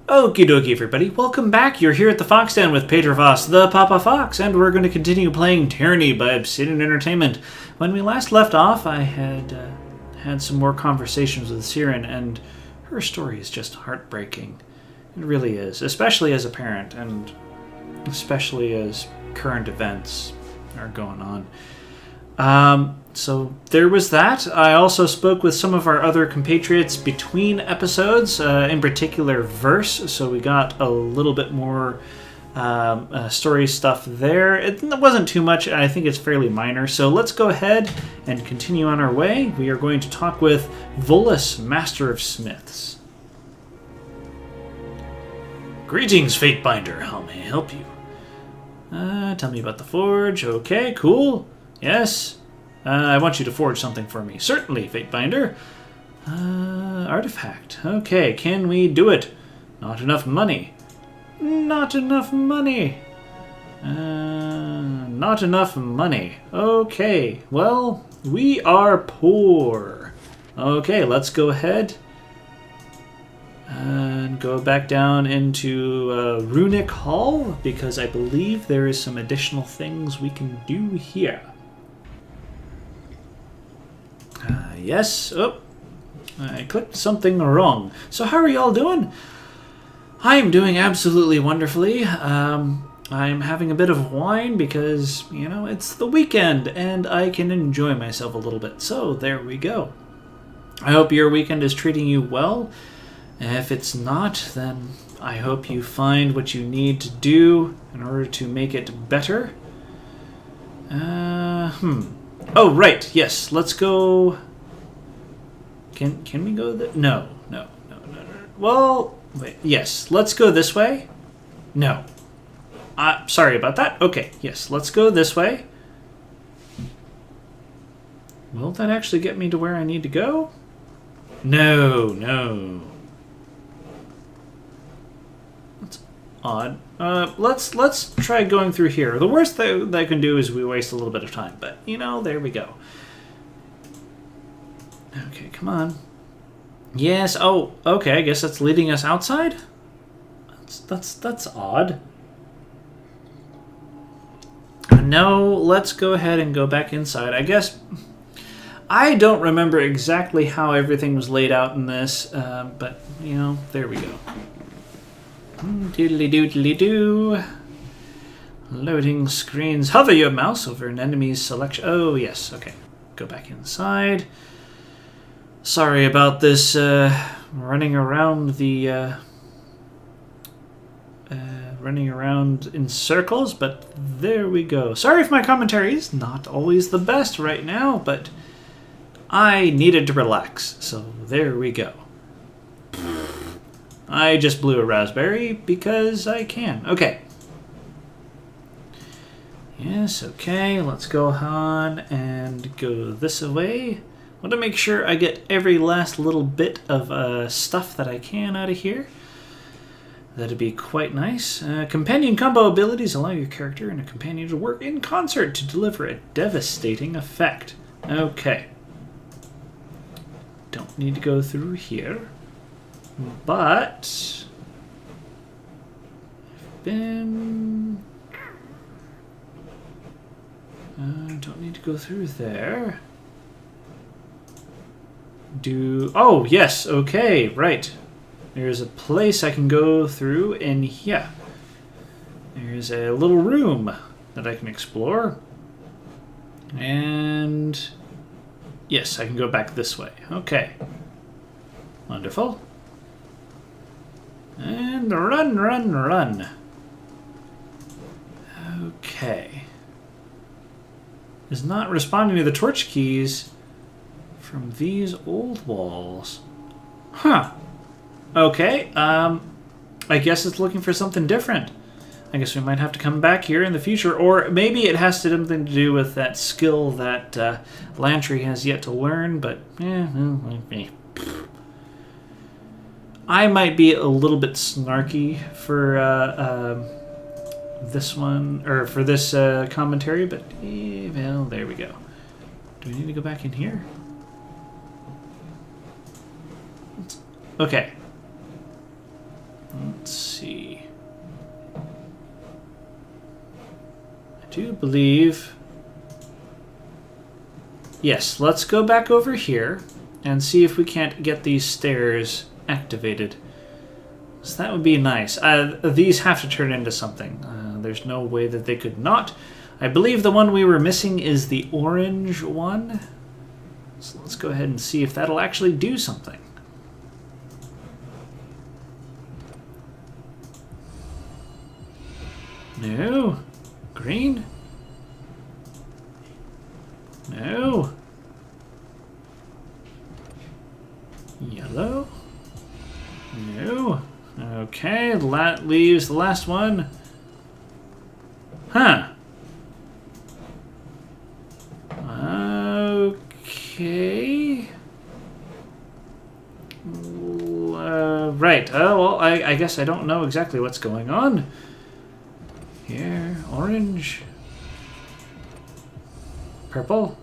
Okie dokie, everybody. Welcome back. You're here at the Fox Den with Pedro Voss, the Papa Fox, and we're going to continue playing Tyranny by Obsidian Entertainment. When we last left off, I had had some more conversations with Siren, and her story is just heartbreaking. It really is, especially as a parent, and especially as current events are going on. So there was that. I also spoke with some of our other compatriots between episodes, in particular Verse, so we got a little bit more story stuff there. It wasn't too much. I think it's fairly minor. So let's go ahead and continue on our way. We are going to talk with Voss, Master of Smiths. Greetings, Fatebinder. How may I help you? Tell me about the forge. Okay, cool. Yes. I want you to forge something for me. Certainly, Fatebinder. Artifact. Okay, can we do it? Not enough money. Not enough money. Not enough money. Okay, well, we are poor. Okay, let's go ahead and go back down into Runic Hall, because I believe there is some additional things we can do here. Yes. Oh, I clicked something wrong. So how are y'all doing? I'm doing absolutely wonderfully. I'm having a bit of wine because, you know, it's the weekend and I can enjoy myself a little bit. So there we go. I hope your weekend is treating you well. If it's not, then I hope you find what you need to do in order to make it better. Oh, right. Yes, let's go. Can we go there? No. Well, wait. Yes, let's go this way. No. Sorry about that. Okay, yes, let's go this way. Will that actually get me to where I need to go? No. That's odd. Let's try going through here. The worst that I can do is we waste a little bit of time, but, you know, there we go. Okay, come on. Yes. Oh, okay. I guess that's leading us outside. That's odd. No, let's go ahead and go back inside. I guess I don't remember exactly how everything was laid out in this, but you know, there we go. Doodly doodly doo. Loading screens. Hover your mouse over an enemy's selection. Oh yes. Okay. Go back inside. Sorry about this running around in circles, but there we go. Sorry if my commentary is not always the best right now, but I needed to relax, so there we go. I just blew a raspberry because I can. Okay. Yes, okay, let's go on and go this way. I want to make sure I get every last little bit of stuff that I can out of here. That'd be quite nice. Companion combo abilities allow your character and a companion to work in concert to deliver a devastating effect. Okay. Don't need to go through here. But don't need to go through there. Oh, yes, okay, right. There's a place I can go through in here. There's a little room that I can explore. And yes, I can go back this way. Okay. Wonderful. And run. Okay. Is not responding to the torch keys from these old walls. Huh. Okay, I guess it's looking for something different. I guess we might have to come back here in the future, or maybe it has something to do with that skill that Lantry has yet to learn, but I might be a little bit snarky for this one, or for this commentary, but well, there we go. Do we need to go back in here? Okay. Let's see. I do believe... Yes, let's go back over here and see if we can't get these stairs activated. So that would be nice. These have to turn into something. There's no way that they could not. I believe the one we were missing is the orange one. So let's go ahead and see if that'll actually do something. No. Green? No. Yellow? No. Okay, that leaves the last one. Huh. Okay. Right. Well, I guess I don't know exactly what's going on. Here, orange. Purple.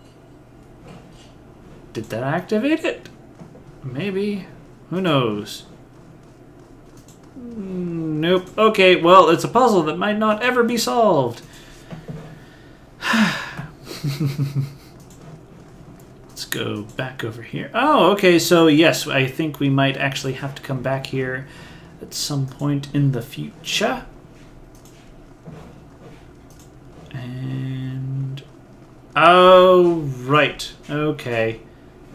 Did that activate it? Maybe. Who knows? Nope. Okay, well, it's a puzzle that might not ever be solved. Let's go back over here. Oh, okay, so yes, I think we might actually have to come back here at some point in the future. And... oh, right. Okay.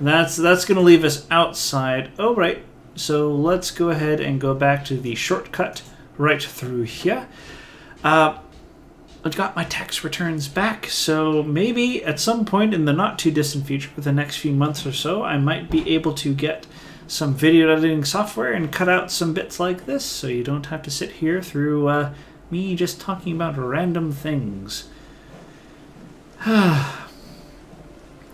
That's going to leave us outside. Oh, right. So let's go ahead and go back to the shortcut right through here. I've got my tax returns back, so maybe at some point in the not-too-distant future, for the next few months or so, I might be able to get some video editing software and cut out some bits like this, so you don't have to sit here through me just talking about random things.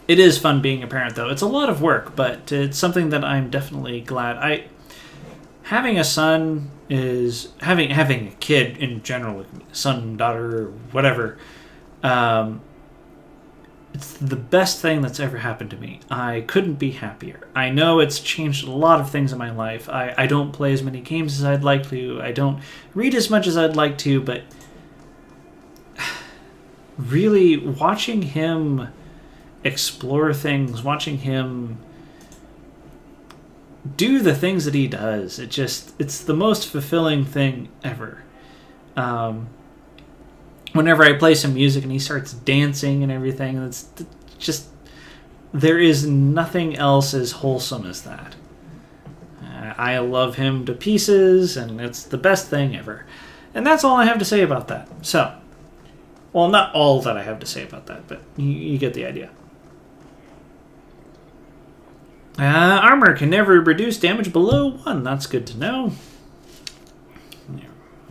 It is fun being a parent, though. It's a lot of work, but it's something that I'm definitely glad. Having a son is... Having a kid in general, son, daughter, whatever, it's the best thing that's ever happened to me. I couldn't be happier. I know it's changed a lot of things in my life. I don't play as many games as I'd like to. I don't read as much as I'd like to, but really watching him explore things, watching him do the things that he does, it's the most fulfilling thing ever. Whenever I play some music and he starts dancing and everything, it's just, there is nothing else as wholesome as that. I love him to pieces, and it's the best thing ever. And that's all I have to say about that. So, well, not all that I have to say about that, but you get the idea. Armor can never reduce damage below 1. That's good to know.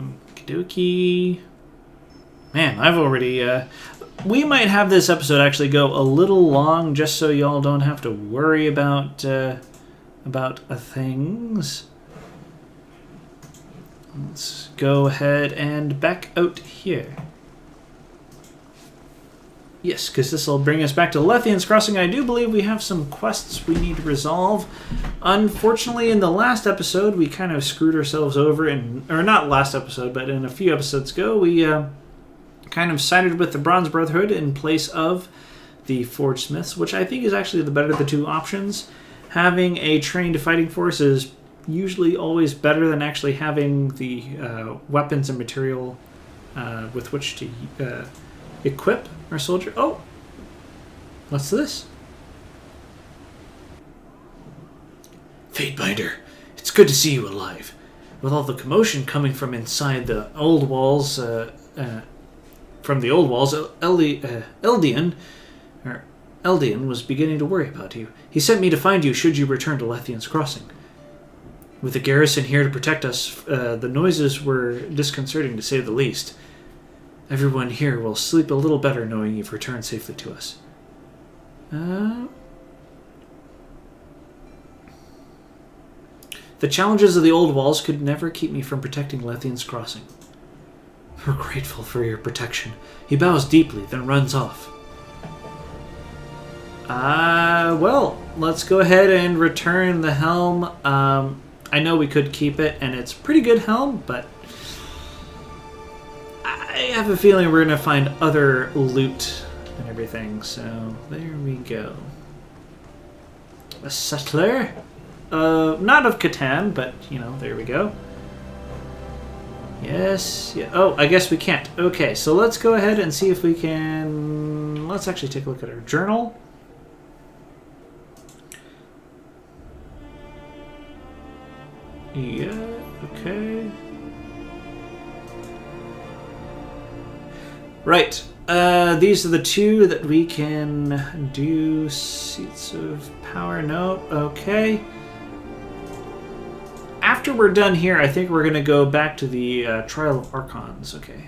Okie dokie. Man, I've already... we might have this episode actually go a little long, just so y'all don't have to worry about things. Let's go ahead and back out here. Yes, because this will bring us back to Lethian's Crossing. I do believe we have some quests we need to resolve. Unfortunately, in the last episode, we kind of screwed ourselves over. Or not last episode, but in a few episodes ago, we kind of sided with the Bronze Brotherhood in place of the Forge Smiths, which I think is actually the better of the two options. Having a trained fighting force is usually always better than actually having the weapons and material with which to equip our soldier. Oh! What's this? Fatebinder, it's good to see you alive. With all the commotion coming from inside the old walls, Eldian was beginning to worry about you. He sent me to find you should you return to Lethian's Crossing. With the garrison here to protect us, the noises were disconcerting to say the least. Everyone here will sleep a little better knowing you've returned safely to us. The challenges of the old walls could never keep me from protecting Lethian's Crossing. We're grateful for your protection. He bows deeply, then runs off. Well, let's go ahead and return the helm. I know we could keep it, and it's a pretty good helm, but I have a feeling we're going to find other loot and everything, so there we go. A settler. Not of Catan, but, you know, there we go. Yes. Yeah. Oh, I guess we can't. Okay, so let's go ahead and see if we can... Let's actually take a look at our journal. Yeah, okay. Right. These are the two that we can do. Seats of power. No. Okay. After we're done here, I think we're going to go back to the Trial of Archons. Okay.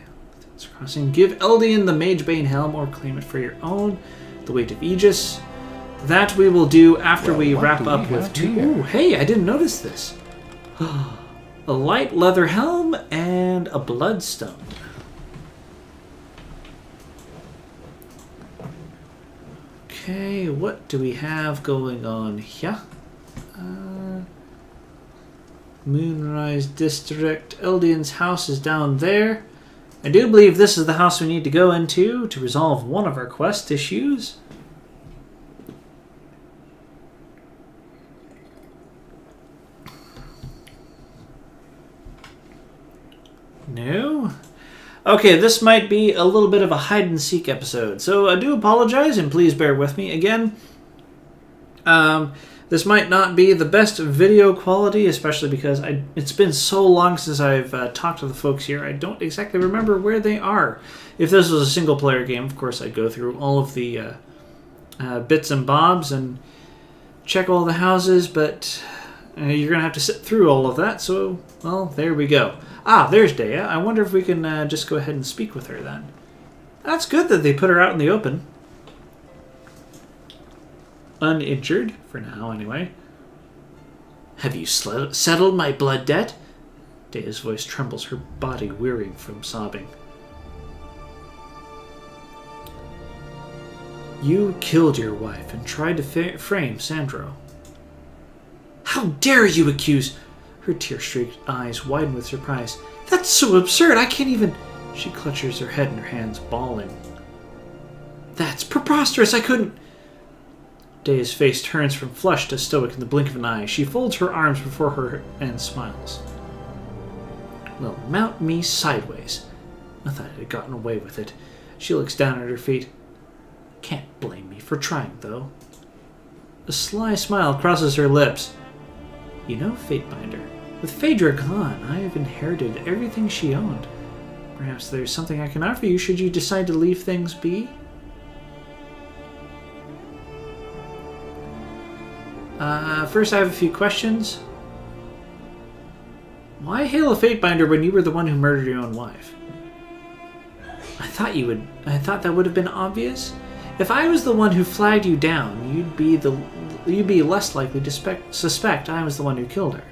Crossing. Give Eldian the Magebane Helm or claim it for your own. The Weight of Aegis. That we will do after we wrap up with two. Ooh, hey, I didn't notice this. A light leather helm and a bloodstone. Okay, what do we have going on here? Moonrise District. Eldian's house is down there. I do believe this is the house we need to go into to resolve one of our quest issues. No? Okay, this might be a little bit of a hide-and-seek episode, so I do apologize, and please bear with me again. This might not be the best video quality, especially because it's been so long since I've talked to the folks here, I don't exactly remember where they are. If this was a single-player game, of course, I'd go through all of the bits and bobs and check all the houses, but you're going to have to sit through all of that, so, well, there we go. Ah, there's Dea. I wonder if we can just go ahead and speak with her then. That's good that they put her out in the open. Uninjured, for now anyway. Have you settled my blood debt? Dea's voice trembles, her body wearying from sobbing. You killed your wife and tried to frame Sandro. How dare you accuse... Her tear-streaked eyes widen with surprise. That's so absurd, I can't even... She clutches her head in her hands, bawling. That's preposterous, I couldn't... Dea's face turns from flushed to stoic in the blink of an eye. She folds her arms before her and smiles. Well, mount me sideways. I thought I had gotten away with it. She looks down at her feet. Can't blame me for trying, though. A sly smile crosses her lips. You know, Fatebinder, with Phaedra gone, I have inherited everything she owned. Perhaps there's something I can offer you should you decide to leave things be? First I have a few questions. Why hail a Fatebinder when you were the one who murdered your own wife? I thought that would have been obvious. If I was the one who flagged you down, you'd be less likely to suspect I was the one who killed her.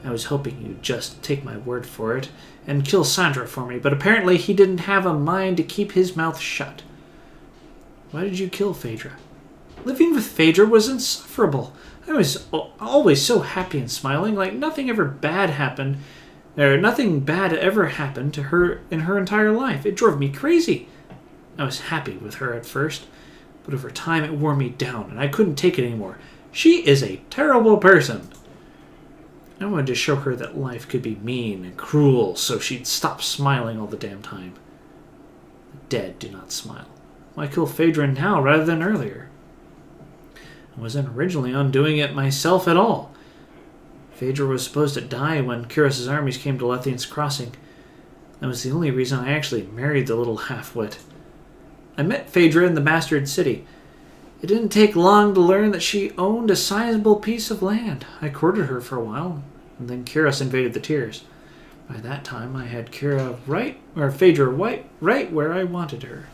I was hoping you'd just take my word for it and kill Sandra for me, but apparently he didn't have a mind to keep his mouth shut. Why did you kill Phaedra? Living with Phaedra was insufferable. I was always so happy and smiling, like nothing bad ever happened to her in her entire life. It drove me crazy. I was happy with her at first, but over time it wore me down, and I couldn't take it anymore. She is a terrible person. I wanted to show her that life could be mean and cruel, so she'd stop smiling all the damn time. The dead do not smile. Why kill Phaedra now rather than earlier? I wasn't originally on doing it myself at all. Phaedra was supposed to die when Kyros's armies came to Lethian's crossing. That was the only reason I actually married the little half-wit. I met Phaedra in the Bastard City. It didn't take long to learn that she owned a sizable piece of land. I courted her for a while, and then Kyros invaded the Tiers. By that time, I had Phaedra right where I wanted her.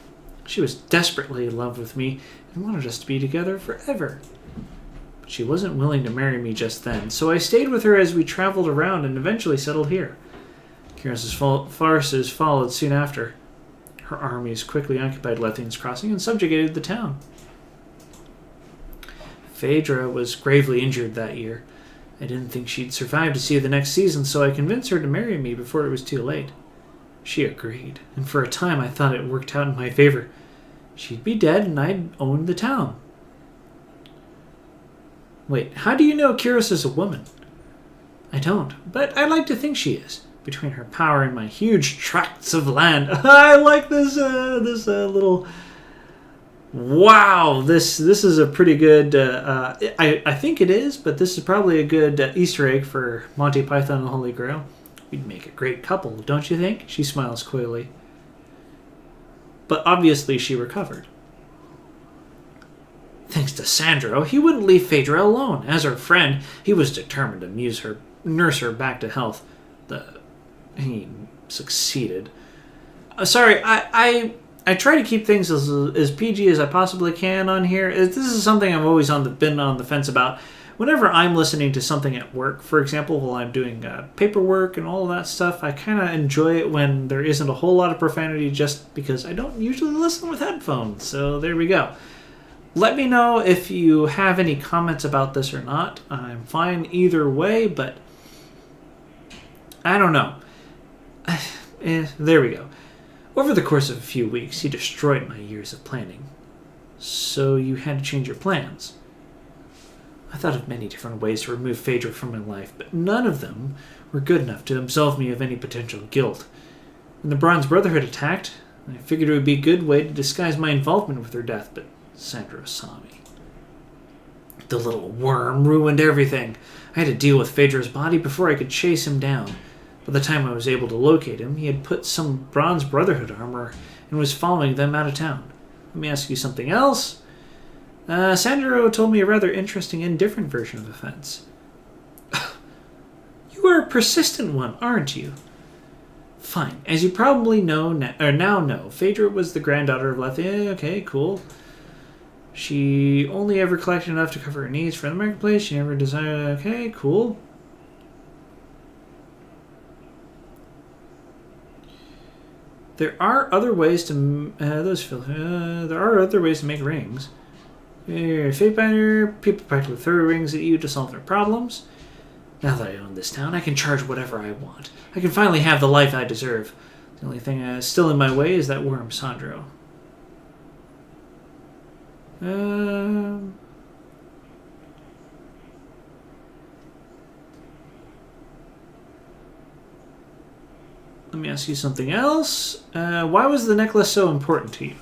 She was desperately in love with me and wanted us to be together forever. But she wasn't willing to marry me just then, so I stayed with her as we traveled around and eventually settled here. Kyros's forces followed soon after. Her armies quickly occupied Lethian's crossing and subjugated the town. Phaedra was gravely injured that year, I didn't think she'd survive to see the next season, so I convinced her to marry me before it was too late. She agreed, and for a time I thought it worked out in my favor. She'd be dead and I'd own the town. Wait, how do you know Kiris is a woman? I don't, but I like to think she is. Between her power and my huge tracts of land. I like this little... Wow, this is a pretty good... I think it is, but this is probably a good Easter egg for Monty Python and the Holy Grail. We'd make a great couple, don't you think? She smiles coyly. But obviously she recovered. Thanks to Sandro, he wouldn't leave Phaedra alone. As her friend, he was determined to nurse her back to health. He succeeded. Sorry, I try to keep things as PG as I possibly can on here. This is something I've always been on the fence about. Whenever I'm listening to something at work, for example, while I'm doing paperwork and all of that stuff, I kind of enjoy it when there isn't a whole lot of profanity just because I don't usually listen with headphones. So there we go. Let me know if you have any comments about this or not. I'm fine either way, but I don't know. There we go. Over the course of a few weeks, he destroyed my years of planning. So you had to change your plans. I thought of many different ways to remove Phaedra from my life, but none of them were good enough to absolve me of any potential guilt. When the Bronze Brotherhood attacked, I figured it would be a good way to disguise my involvement with her death, but Sandro saw me. The little worm ruined everything. I had to deal with Phaedra's body before I could chase him down. By the time I was able to locate him, he had put some Bronze Brotherhood armor and was following them out of town. Let me ask you something else. Sandro told me a rather interesting and different version of events. You are a persistent one, aren't you? Fine. As you probably now know, Phaedra was the granddaughter of Lethian. Okay, cool. She only ever collected enough to cover her needs for the marketplace. She never desired... Okay, cool. There are other ways to... there are other ways to make rings. You're a fate binder. People practically throw rings at you to solve their problems. Now that I own this town, I can charge whatever I want. I can finally have the life I deserve. The only thing still in my way is that worm, Sandro. Let me ask you something else. Why was the necklace so important to you?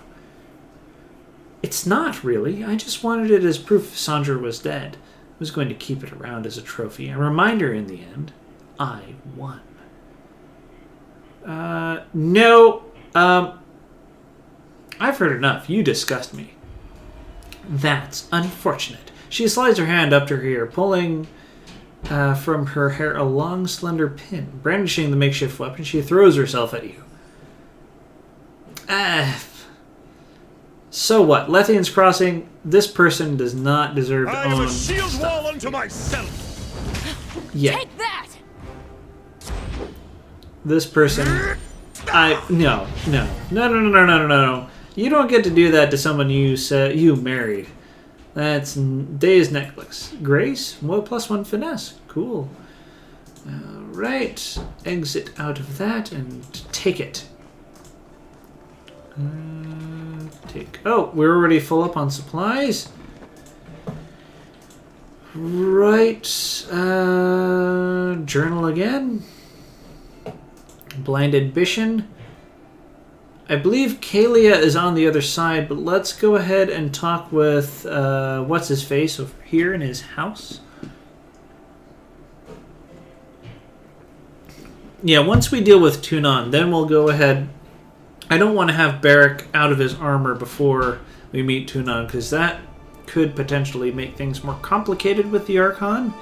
It's not, really. I just wanted it as proof Sandra was dead. I was going to keep it around as a trophy. A reminder in the end, I won. No. I've heard enough. You disgust me. That's unfortunate. She slides her hand up to her ear, pulling from her hair a long, slender pin. Brandishing the makeshift weapon, she throws herself at you. So what? Lethian's Crossing. This person does not deserve to own. I have a shield wall unto myself. Yeah. Take that. This person. No. You don't get to do that to someone you married. That's Day's necklace. Grace? Well, +1 finesse. Cool. Right. Exit out of that and take it. Oh, we're already full up on supplies. Right. Journal again. Blind ambition. I believe Kalia is on the other side, but let's go ahead and talk with what's-his-face over here in his house. Yeah, once we deal with Tunon, then we'll go ahead. I don't want to have Barrack out of his armor before we meet Tunon, because that could potentially make things more complicated with the Archon.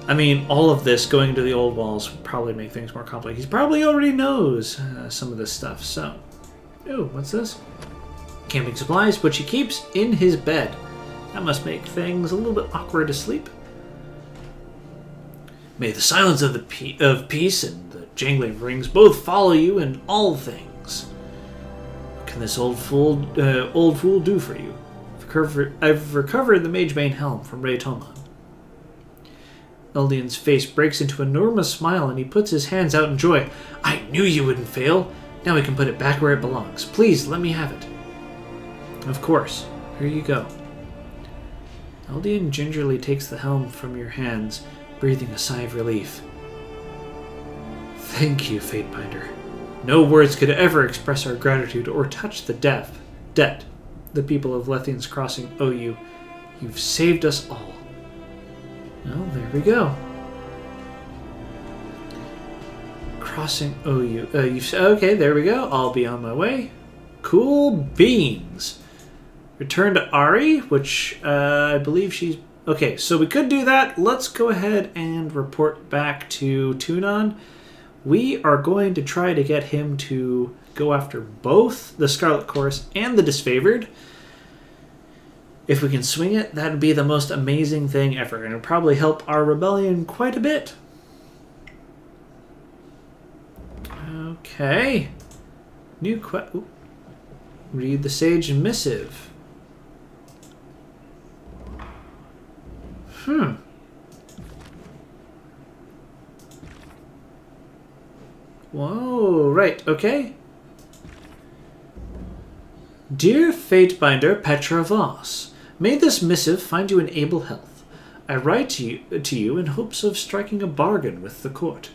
I mean, all of this going into the old walls would probably make things more complicated. He probably already knows some of this stuff, so... Oh, what's this? Camping supplies, which he keeps in his bed. That must make things a little bit awkward to sleep. May the silence of peace and the jangling rings both follow you in all things. What can this old fool do for you? I've recovered the Magebane helm from Ray Tomon. Eldian's face breaks into an enormous smile and he puts his hands out in joy. I knew you wouldn't fail. Now we can put it back where it belongs. Please, let me have it. Of course. Here you go. Eldian gingerly takes the helm from your hands, breathing a sigh of relief. Thank you, Fatebinder. No words could ever express our gratitude or touch the debt the people of Lethian's Crossing owe you. You've saved us all. Well, there we go. Crossing owe you. Okay, there we go. I'll be on my way. Cool beans. Return to Ari, which I believe she's... Okay, so we could do that. Let's go ahead and report back to Tunon. We are going to try to get him to go after both the Scarlet Chorus and the Disfavored. If we can swing it, that would be the most amazing thing ever, and it would probably help our rebellion quite a bit. Okay. Read the Sage Missive. Whoa, right, okay. Dear Fatebinder Petra Voss, may this missive find you in able health. I write to you in hopes of striking a bargain with the court.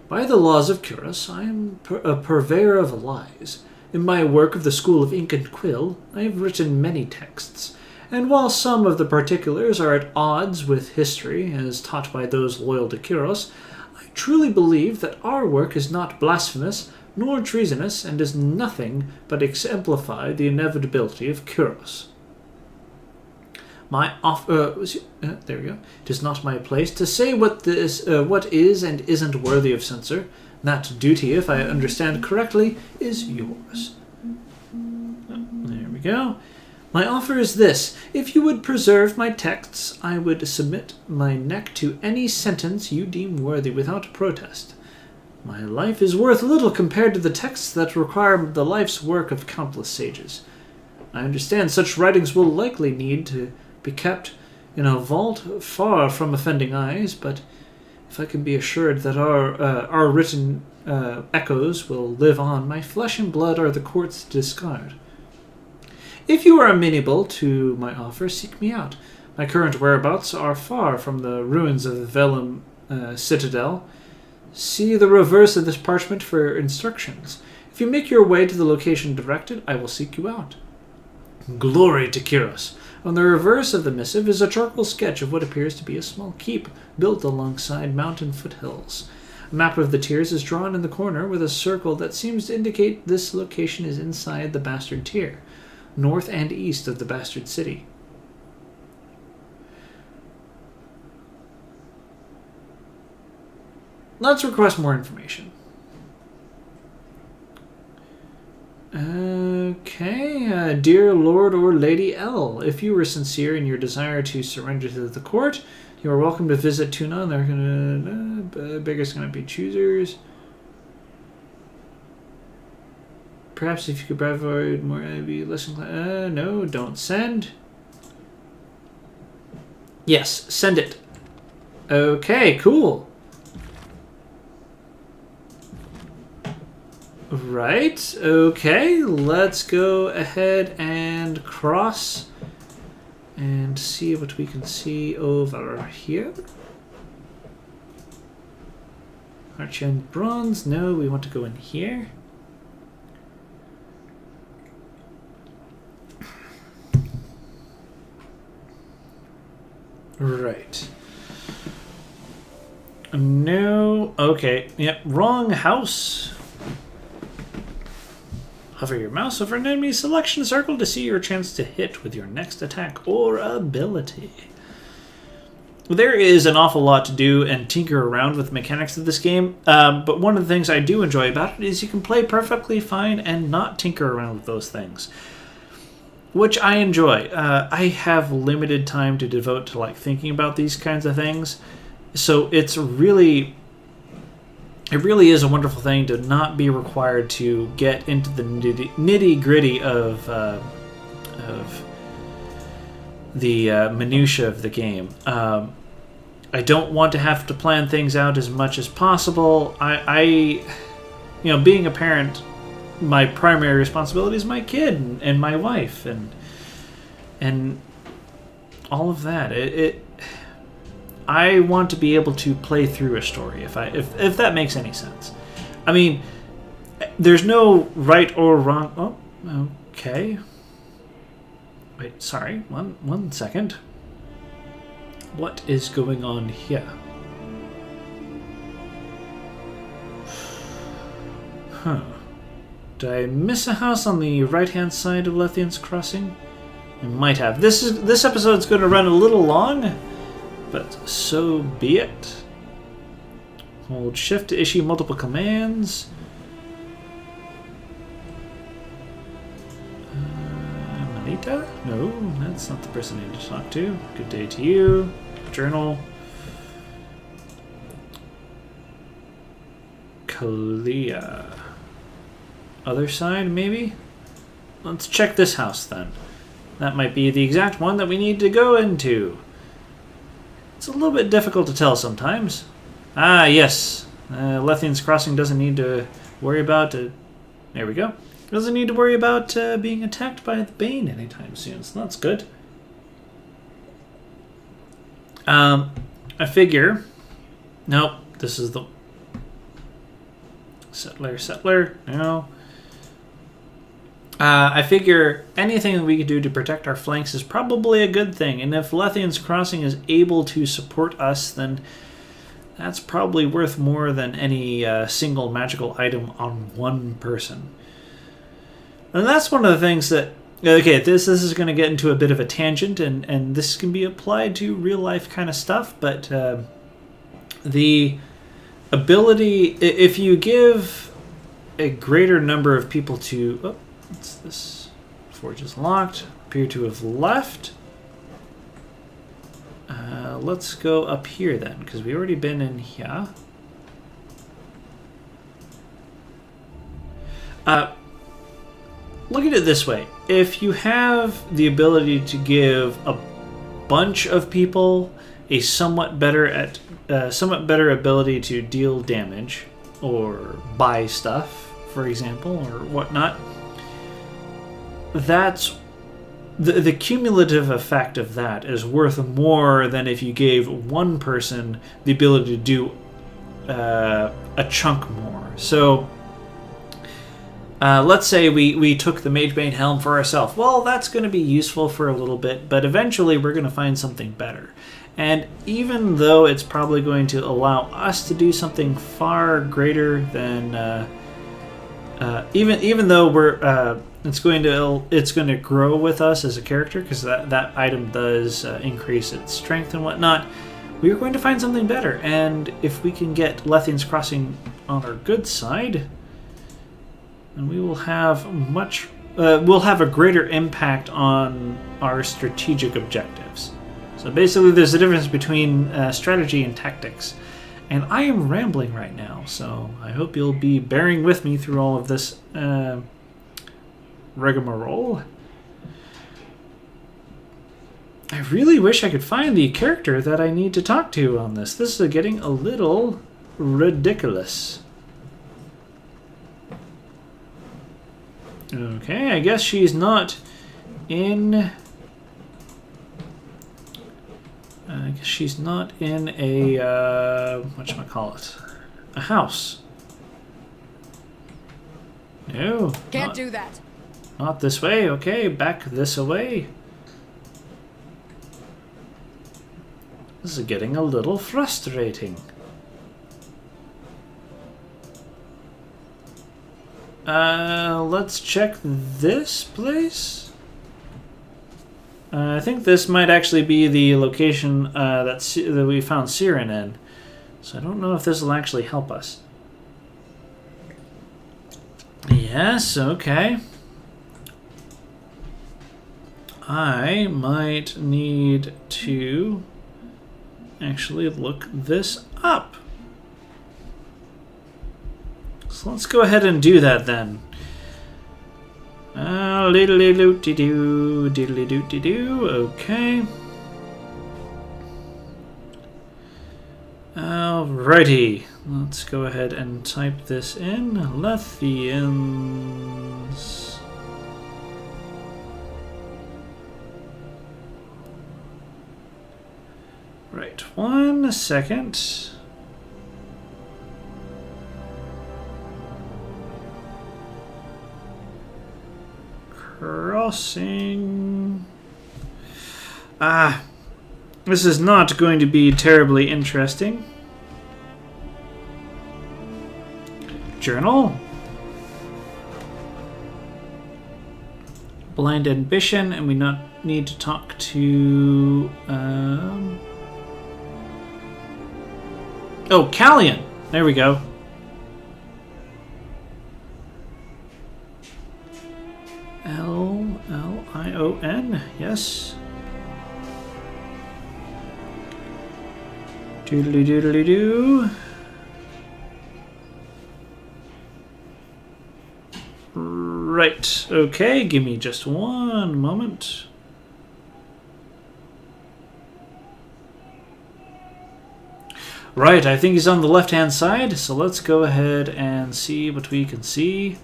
By the laws of Kyros, I am a purveyor of lies. In my work of the School of Ink and Quill, I have written many texts, and while some of the particulars are at odds with history, as taught by those loyal to Kyros, I truly believe that our work is not blasphemous nor treasonous, and does nothing but exemplify the inevitability of Kyros. There we go. It is not my place to say what is and isn't worthy of censor. That duty, if I understand correctly, is yours. There we go. My offer is this. If you would preserve my texts, I would submit my neck to any sentence you deem worthy without protest. My life is worth little compared to the texts that require the life's work of countless sages. I understand such writings will likely need to be kept in a vault far from offending eyes, but if I can be assured that our written echoes will live on, my flesh and blood are the court's discard. If you are amenable to my offer, seek me out. My current whereabouts are far from the ruins of the Velum Citadel. See the reverse of this parchment for instructions. If you make your way to the location directed, I will seek you out. Glory to Kyros. On the reverse of the missive is a charcoal sketch of what appears to be a small keep built alongside mountain foothills. A map of the tiers is drawn in the corner with a circle that seems to indicate this location is inside the Bastard Tier, north and east of the Bastard City. Let's request more information. Okay, dear Lord or Lady L, if you were sincere in your desire to surrender to the court, you are welcome to visit Tunon. They're gonna beggars gonna be choosers. Perhaps if you could provide more, I'd be less inclined. No, don't send. Yes, send it. Okay, cool. Right, okay, let's go ahead and cross and see what we can see over here. Archend Bronze, no, we want to go in here. Right. No, okay, yep, wrong house. Hover your mouse over an enemy selection circle to see your chance to hit with your next attack or ability. There is an awful lot to do and tinker around with the mechanics of this game, but one of the things I do enjoy about it is you can play perfectly fine and not tinker around with those things, which I enjoy. I have limited time to devote to like thinking about these kinds of things, so it really is a wonderful thing to not be required to get into the nitty-gritty of the minutia of the game. I don't want to have to plan things out as much as possible. I being a parent, my primary responsibility is my kid and my wife and all of that. I want to be able to play through a story if that makes any sense. I mean, there's no right or wrong. Oh, okay. Wait, sorry. One second. What is going on here? Huh. Did I miss a house on the right-hand side of Lethian's Crossing? I might have. This episode's going to run a little long, but so be it. Hold shift to issue multiple commands. Manita? No, that's not the person I need to talk to. Good day to you. Journal. Kalia. Other side, maybe? Let's check this house then. That might be the exact one that we need to go into. It's a little bit difficult to tell sometimes. Ah, yes. Lethian's Crossing doesn't need to worry about... there we go. Doesn't need to worry about being attacked by the Bane anytime soon, so that's good. I figure... Nope, this is the... Settler, no. I figure anything that we could do to protect our flanks is probably a good thing, and if Lethian's Crossing is able to support us, then that's probably worth more than any single magical item on one person. And that's one of the things that... Okay, this is going to get into a bit of a tangent, and this can be applied to real-life kind of stuff, but the ability... If you give a greater number of people to... Oh, what's this? Forge is locked. Appear to have left. Let's go up here then, because we've already been in here. Look at it this way. If you have the ability to give a bunch of people a somewhat better ability to deal damage or buy stuff, for example, or whatnot, that's the cumulative effect of that is worth more than if you gave one person the ability to do a chunk more. So let's say we took the Magebane Helm for ourselves. Well, that's going to be useful for a little bit, but eventually we're going to find something better. And even though it's probably going to allow us to do something far greater than even though we're it's going to grow with us as a character, because that item does increase its strength and whatnot, we're going to find something better. And if we can get Lethian's Crossing on our good side, and we will have we'll have a greater impact on our strategic objectives. So basically there's a difference between strategy and tactics. And I am rambling right now, so I hope you'll be bearing with me through all of this rigmarole. I really wish I could find the character that I need to talk to on this. This is getting a little ridiculous. Okay, I guess she's not in... I guess she's not in a, whatchamacallit, a house. No. Can't do that. Not this way, okay, back this way. This is getting a little frustrating. Let's check this place. I think this might actually be the location that we found Siren in. So I don't know if this will actually help us. Yes, okay. I might need to actually look this up. So let's go ahead and do that then. Diddly-doo-dee-doo, diddly-doo-dee-doo, okay. Alrighty, let's go ahead and type this in. Lethians. Right, 1 second. Crossing. This is not going to be terribly interesting. Journal. Blind ambition, and we not need to talk to oh, Callion. There we go. Lion. Yes. Doodly doodly doo. Right. Okay. Give me just one moment. Right. I think he's on the left-hand side. So let's go ahead and see what we can see.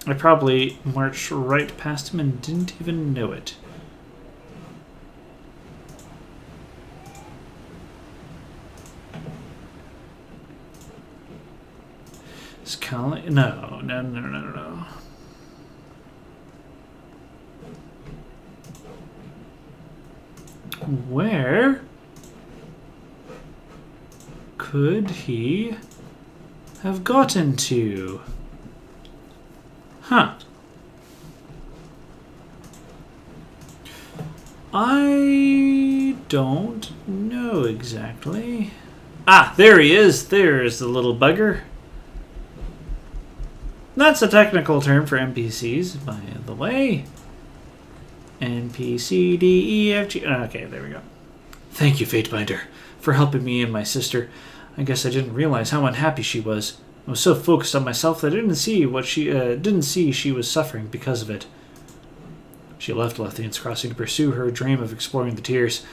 I probably marched right past him and didn't even know it. No. Where could he have gotten to? Huh. I don't know exactly. Ah, there he is. There's the little bugger. That's a technical term for NPCs, by the way. NPC, D, E, F, G. Okay, there we go. Thank you, Fatebinder, for helping me and my sister. I guess I didn't realize how unhappy she was. I was so focused on myself that I didn't see she was suffering because of it. She left Lethian's Crossing to pursue her dream of exploring the Tears.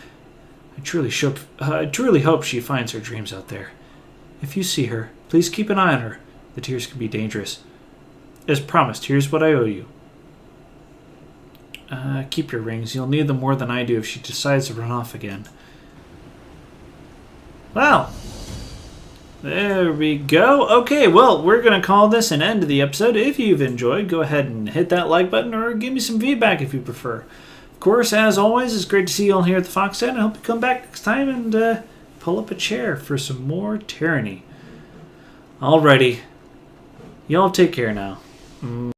I truly hope she finds her dreams out there. If you see her, please keep an eye on her. The Tears can be dangerous. As promised, here's what I owe you. Keep your rings. You'll need them more than I do if she decides to run off again. Well, there we go. Okay, well, we're going to call this an end to the episode. If you've enjoyed, go ahead and hit that like button or give me some feedback if you prefer. Of course, as always, it's great to see you all here at the Fox Den. I hope you come back next time and pull up a chair for some more Tyranny. Alrighty. Y'all take care now.